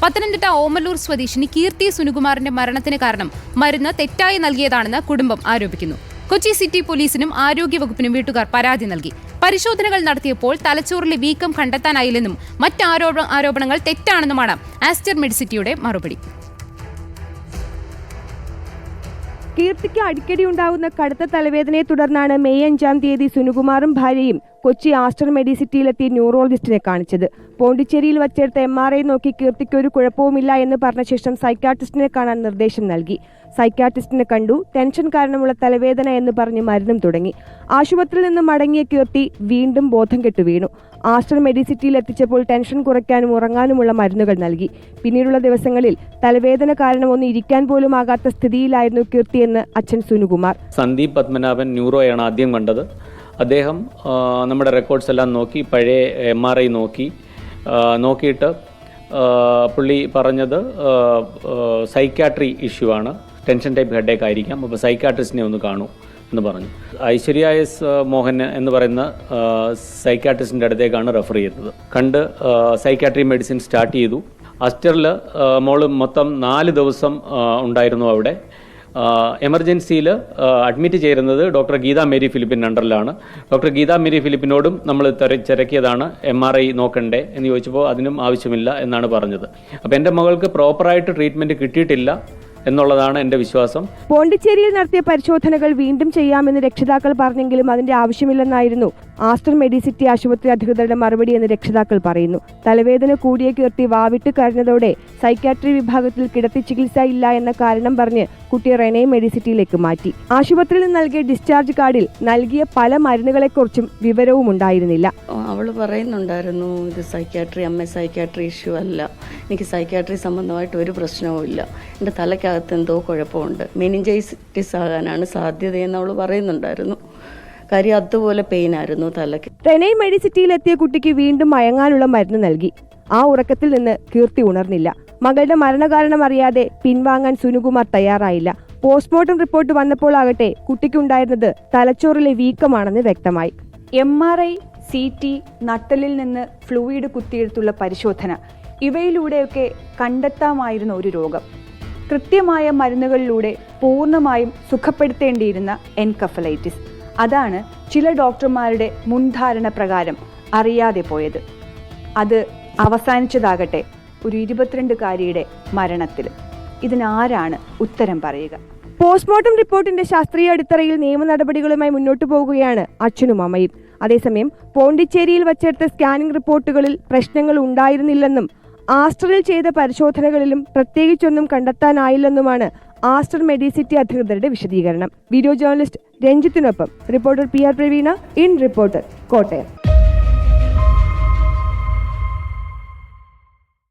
പത്തനംതിട്ട ഓമല്ലൂർ സ്വദേശിനി കീർത്തി സുനികുമാറിന്റെ മരണത്തിന് കാരണം മരുന്ന് തെറ്റായി നൽകിയതാണെന്ന് കുടുംബം ആരോപിക്കുന്നു. കൊച്ചി സിറ്റി പോലീസിനും ആരോഗ്യവകുപ്പിനും വീട്ടുകാർ പരാതി നൽകി. പരിശോധനകൾ നടത്തിയപ്പോൾ തലച്ചോറിലെ വീക്കം കണ്ടെത്താനായില്ലെന്നും മറ്റ് ആരോപണങ്ങൾ തെറ്റാണെന്നുമാണ് ആസ്റ്റർ മെഡിസിറ്റിയുടെ മറുപടി. കീർത്തിക്ക് അടിക്കടി ഉണ്ടാകുന്ന കടുത്ത തലവേദനയെ തുടർന്നാണ് മെയ് 5-ാം തീയതി സുനികുമാറും ഭാര്യയും കൊച്ചി ആസ്റ്റർ മെഡിസിറ്റിയിലെത്തി ന്യൂറോളജിസ്റ്റിനെ കാണിച്ചത്. പോണ്ടിച്ചേരിയിൽ വച്ചെടുത്ത MRI നോക്കി കീർത്തിക്ക് ഒരു കുഴപ്പവുമില്ല എന്ന് പറഞ്ഞ ശേഷം സൈക്യാട്രിസ്റ്റിനെ കാണാൻ നിർദ്ദേശം നൽകി. സൈക്യാട്രിസ്റ്റിനെ കണ്ടു. ടെൻഷൻ കാരണമുള്ള തലവേദന എന്ന് പറഞ്ഞ് മരുന്നും തുടങ്ങി. ആശുപത്രിയിൽ നിന്ന് മടങ്ങിയ കീർത്തി വീണ്ടും ബോധം കെട്ടു വീണു. ആസ്റ്റർ മെഡിസിറ്റിയിൽ എത്തിച്ചപ്പോൾ ടെൻഷൻ കുറയ്ക്കാനും ഉറങ്ങാനുമുള്ള മരുന്നുകൾ നൽകി. പിന്നീടുള്ള ദിവസങ്ങളിൽ തലവേദന കാരണം ഒന്ന് ഇരിക്കാൻ പോലും ആകാത്ത സ്ഥിതിയിലായിരുന്നു കീർത്തിയെന്ന് അച്ഛൻ സുനികുമാർ. സന്ദീപ് പത്മനാഭൻ ന്യൂറോയാണ് ആദ്യം കണ്ടത്. അദ്ദേഹം നമ്മുടെ റെക്കോർഡ്സ് എല്ലാം നോക്കി, പഴയ MRI നോക്കിയിട്ട് പുള്ളി പറഞ്ഞത് സൈക്യാട്രി ഇഷ്യൂ ആണ്, ടെൻഷൻ ടൈപ്പ് ഹെഡേക്ക് ആയിരിക്കാം, അപ്പോൾ സൈക്യാട്രിസ്റ്റിനെ ഒന്ന് കാണൂ എന്ന് പറഞ്ഞു. ഐശ്വര്യ എസ് മോഹൻ എന്ന് പറയുന്ന സൈക്യാട്രിസ്റ്റിൻ്റെ അടുത്തേക്കാണ് റെഫർ ചെയ്തത്. കണ്ട് സൈക്യാട്രി മെഡിസിൻ സ്റ്റാർട്ട് ചെയ്തു. ആസ്റ്ററിൽ മോള് മൊത്തം 4 ദിവസം ഉണ്ടായിരുന്നു അവിടെ. എമർജൻസിയിൽ അഡ്മിറ്റ് ചെയ്യുന്നത് doctor Geetha Mary ഫിലിപ്പിൻ അണ്ടറിലാണ്. Doctor Geetha Mary ഫിലിപ്പിനോടും നമ്മൾ തിരക്കിയതാണ് MRI നോക്കണ്ടേ എന്ന് ചോദിച്ചപ്പോൾ അതിനും ആവശ്യമില്ല എന്നാണ് പറഞ്ഞത്. അപ്പോൾ എൻ്റെ മകൾക്ക് പ്രോപ്പറായിട്ട് ട്രീറ്റ്മെൻറ്റ് കിട്ടിയിട്ടില്ല എന്നുള്ളതാണ് എൻ്റെ വിശ്വാസം. പോണ്ടിച്ചേരിയിൽ നടത്തിയ പരിശോധനകൾ വീണ്ടും ചെയ്യാമെന്ന് രക്ഷിതാക്കൾ പറഞ്ഞെങ്കിലും അതിന്റെ ആവശ്യമില്ലെന്നായിരുന്നു ആസ്റ്റർ മെഡിസിറ്റി ആശുപത്രി അധികൃതരുടെ മറുപടി എന്ന് രക്ഷിതാക്കൾ പറയുന്നു. തലവേദന കൂടിയ കീർത്തി വാവിട്ട് കരഞ്ഞതോടെ സൈക്യാട്രി വിഭാഗത്തിൽ കിടത്തി ചികിത്സ ഇല്ല എന്ന കാരണം പറഞ്ഞ് കുട്ടിയെ റെനെ മെഡിസിറ്റിയിലേക്ക് മാറ്റി. ആശുപത്രിയിൽ നിന്ന് നൽകിയ ഡിസ്ചാർജ് കാർഡിൽ നൽകിയ പല മരുന്നുകളെക്കുറിച്ചും വിവരവും ഉണ്ടായിരുന്നില്ല. അവൾ പറയുന്നുണ്ടായിരുന്നു, ഇത് സൈക്യാട്രി ഇഷ്യൂ അല്ല, എനിക്ക് സൈക്യാട്രി സംബന്ധമായിട്ട് ഒരു പ്രശ്നവും ഇല്ല, എൻ്റെ തലയ്ക്കകത്ത് എന്തോ കുഴപ്പമുണ്ട്, മെനിഞ്ചൈറ്റിസ് ആകാനാണ് സാധ്യതയെന്ന് അവൾ പറയുന്നുണ്ടായിരുന്നു. കാര്യം അതുപോലെ പെയിൻ ആയിരുന്നു തലയ്ക്ക്. റെനെ മെഡിസിറ്റിയിലെത്തിയ കുട്ടിക്ക് വീണ്ടും മയങ്ങാനുള്ള മരുന്ന് നൽകി. ആ ഉറക്കത്തിൽ നിന്ന് കീർത്തി ഉണർന്നില്ല. മകളുടെ മരണകാരണം അറിയാതെ പിൻവാങ്ങാൻ സുനികുമാർ തയ്യാറായില്ല. പോസ്റ്റ്മോർട്ടം റിപ്പോർട്ട് വന്നപ്പോൾ ആകട്ടെ കുട്ടിക്കുണ്ടായിരുന്നത് തലച്ചോറിലെ വീക്കമാണെന്ന് വ്യക്തമായി. MRI, CT, നട്ടലിൽ നിന്ന് ഫ്ലൂയിഡ് കുത്തിയെടുത്തുള്ള പരിശോധന, ഇവയിലൂടെയൊക്കെ കണ്ടെത്താമായിരുന്ന ഒരു രോഗം. കൃത്യമായ മരുന്നുകളിലൂടെ പൂർണ്ണമായും സുഖപ്പെടുത്തേണ്ടിയിരുന്ന എൻകഫലൈറ്റിസ്. അതാണ് ചില ഡോക്ടർമാരുടെ മുൻധാരണ പ്രകാരം അറിയാതെ പോയത്. അത് അവസാനിച്ചതാകട്ടെ ഒരു 22-കാരിയുടെ മരണത്തിൽ. ഇതിനാരാണ് ഉത്തരം പറയുക? പോസ്റ്റ്മോർട്ടം റിപ്പോർട്ടിന്റെ ശാസ്ത്രീയ അടിത്തറയിൽ നിയമ നടപടികളുമായി മുന്നോട്ടു പോകുകയാണ് അച്ഛനും അമ്മയും. അതേസമയം പോണ്ടിച്ചേരിയിൽ വച്ചെടുത്ത സ്കാനിംഗ് റിപ്പോർട്ടുകളിൽ പ്രശ്നങ്ങൾ ഉണ്ടായിരുന്നില്ലെന്നും ആസ്റ്ററിൽ ചെയ്ത പരിശോധനകളിലും പ്രത്യേകിച്ചൊന്നും കണ്ടെത്താനായില്ലെന്നുമാണ് ആസ്റ്റർ മെഡിസിറ്റി അധികൃതരുടെ വിശദീകരണം. വീഡിയോ ജേർണലിസ്റ്റ് രഞ്ജിത്തിനൊപ്പം reporter PR Praveena, in reporter, Kottayam.